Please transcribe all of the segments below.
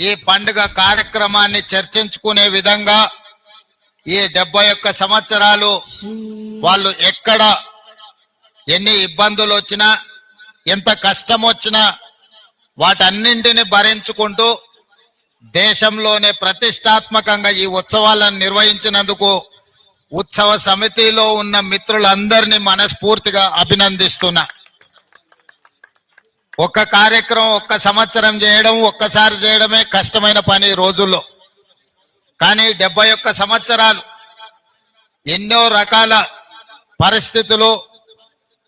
ఈ పండుగ కార్యక్రమాన్ని చర్చించుకునే విధంగా ఈ 71 సంవత్సరాలు వాళ్ళు ఎక్కడ ఎన్ని ఇబ్బందులు వచ్చినా ఎంత కష్టం వచ్చినా వాటన్నింటిని భరించుకుంటూ దేశంలోనే ప్రతిష్టాత్మకంగా ఈ ఉత్సవాలను నిర్వహించినందుకు ఉత్సవ సమితిలో ఉన్న మిత్రులందరినీ మనస్ఫూర్తిగా అభినందిస్తున్నా. ఒక్క కార్యక్రమం ఒక్క సంవత్సరం చేయడం ఒక్కసారి చేయడమే కష్టమైన పని రోజుల్లో. కానీ 71 సంవత్సరాలు ఎన్నో రకాల పరిస్థితులు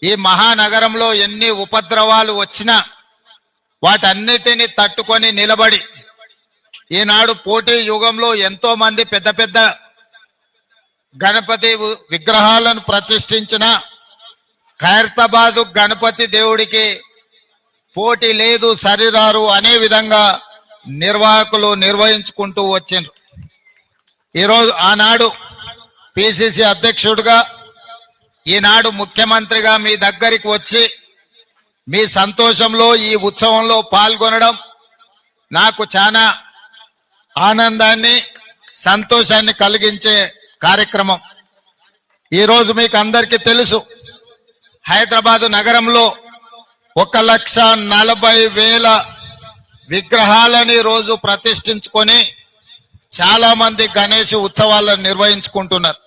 ఈ మహానగరంలో ఎన్ని ఉపద్రవాలు వచ్చినా వాటన్నిటిని తట్టుకొని నిలబడి ఈనాడు పోటీ యుగంలో ఎంతో మంది పెద్ద పెద్ద గణపతి విగ్రహాలను ప్రతిష్ఠించిన ఖైరతాబాదు గణపతి దేవుడికి పోటీ లేదు సరిరారు అనే విధంగా నిర్వాహకులు నిర్వహించుకుంటూ వచ్చిండ్రు. ఈరోజు ఆనాడు పిసిసి అధ్యక్షుడిగా ఈనాడు ముఖ్యమంత్రిగా మీ దగ్గరికి వచ్చి మీ సంతోషంలో ఈ ఉత్సవంలో పాల్గొనడం నాకు చాలా ఆనందాన్ని సంతోషాన్ని కలిగించే కార్యక్రమం. ఈరోజు మీకు అందరికీ తెలుసు, హైదరాబాదు నగరంలో 1,40,000 విగ్రహాలని రోజు ప్రతిష్ఠించుకొని చాలా మంది గణేష్ ఉత్సవాలను నిర్వహించుకుంటున్నారు.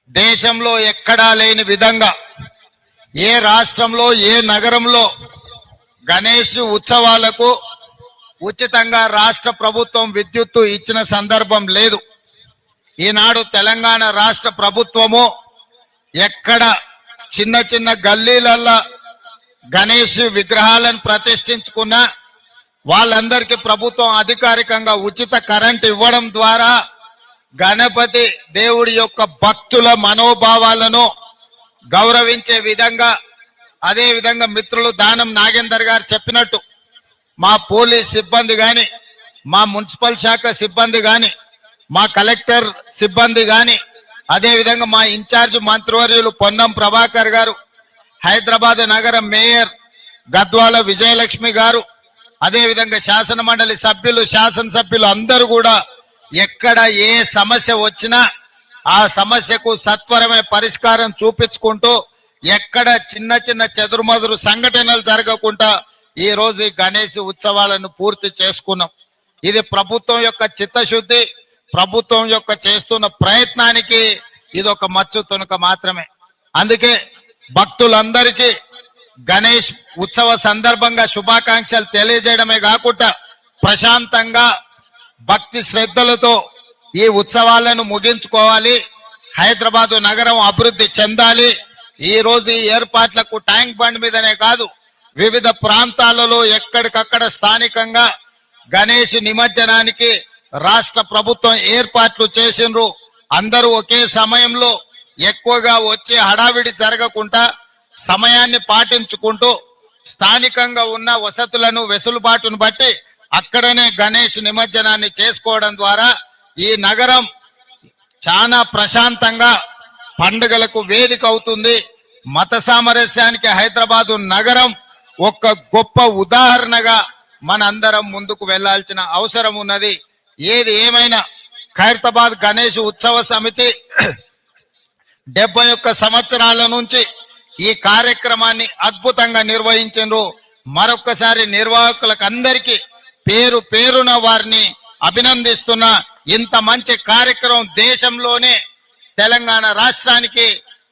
దేశంలో ఎక్కడా లేని విధంగా ఏ రాష్ట్రంలో ఏ నగరంలో గణేష్ ఉత్సవాలకు ఉచితంగా రాష్ట్ర ప్రభుత్వం విద్యుత్తు ఇచ్చిన సందర్భం లేదు. ఈనాడు తెలంగాణ రాష్ట్ర ప్రభుత్వము ఎక్కడ చిన్న చిన్న గల్లీలల్లో గణేష్ విగ్రహాలను ప్రతిష్ఠించుకున్నా వాళ్ళందరికీ ప్రభుత్వం అధికారికంగా ఉచిత కరెంట్ ఇవ్వడం ద్వారా గణపతి దేవుడి యొక్క భక్తుల మనోభావాలను గౌరవించే విధంగా, అదే విధంగా మిత్రులు దానం నాగేందర్ గారు చెప్పినట్టు మా పోలీస్ సిబ్బంది కానీ, మా మున్సిపల్ శాఖ సిబ్బంది కానీ, మా కలెక్టర్ సిబ్బంది కానీ, అదేవిధంగా మా ఇన్ఛార్జ్ మంత్రివర్యులు పొన్నం ప్రభాకర్ గారు, హైదరాబాద్ నగర మేయర్ గద్వాల విజయలక్ష్మి గారు, అదేవిధంగా శాసన మండలి సభ్యులు, శాసనసభ్యులు అందరూ కూడా ఎక్కడ ఏ సమస్య వచ్చినా ఆ సమస్యకు సత్వరమే పరిష్కారం చూపించుకుంటూ ఎక్కడ చిన్న చిన్న చెదురుమదురు సంఘటనలు జరగకుండా ఈ రోజు ఈ గణేష్ ఉత్సవాలను పూర్తి చేసుకున్నాం. ఇది ప్రభుత్వం యొక్క చిత్తశుద్ధి, ప్రభుత్వం యొక్క చేస్తున్న ప్రయత్నానికి ఇది ఒక మచ్చు తునక మాత్రమే. అందుకే భక్తులందరికీ గణేష్ ఉత్సవ సందర్భంగా శుభాకాంక్షలు తెలియజేయడమే కాకుండా ప్రశాంతంగా భక్తి శ్రద్ధలతో ఈ ఉత్సవాలను ముగించుకోవాలి, హైదరాబాదు నగరం అభివృద్ధి చెందాలి. ఈ రోజు ఈ ఏర్పాట్లకు ట్యాంక్ బండ్ మీదనే కాదు వివిధ ప్రాంతాలలో ఎక్కడికక్కడ స్థానికంగా గణేష్ నిమజ్జనానికి రాష్ట్ర ప్రభుత్వం ఏర్పాట్లు చేసిండ్రు. అందరూ ఒకే సమయంలో ఎక్కువగా వచ్చే హడావిడి జరగకుండా సమయాన్ని పాటించుకుంటూ స్థానికంగా ఉన్న వసతులను వెసులుబాటును బట్టి అక్కడనే గణేష్ నిమజ్జనాన్ని చేసుకోవడం ద్వారా ఈ నగరం చాలా ప్రశాంతంగా పండుగలకు వేదిక అవుతుంది. మత సామరస్యానికి హైదరాబాదు నగరం ఒక గొప్ప ఉదాహరణగా మనందరం ముందుకు వెళ్లాల్సిన అవసరం ఉన్నది. ఏది ఏమైనా ఖైరతాబాద్ గణేష్ ఉత్సవ సమితి 71 సంవత్సరాల నుంచి ఈ కార్యక్రమాన్ని అద్భుతంగా నిర్వహించారు. మరొక్కసారి నిర్వాహకులకు అందరికీ పేరు పేరున వారిని అభినందిస్తున్నా. ఇంత మంచి కార్యక్రమం దేశంలోనే తెలంగాణ రాష్ట్రానికి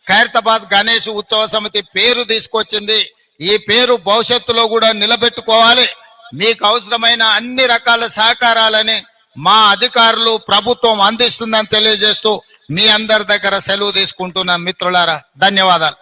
ఖైరతాబాద్ గణేష్ ఉత్సవ సమితి పేరు తీసుకొచ్చింది. ఈ పేరు భవిష్యత్తులో కూడా నిలబెట్టుకోవాలి. మీకు అవసరమైన అన్ని రకాల సహకారాలని మా అధికారులు ప్రభుత్వం అందిస్తుందని తెలియజేస్తూ మీ అందరి దగ్గర సెలవు తీసుకుంటున్నాను మిత్రులారా. ధన్యవాదాలు.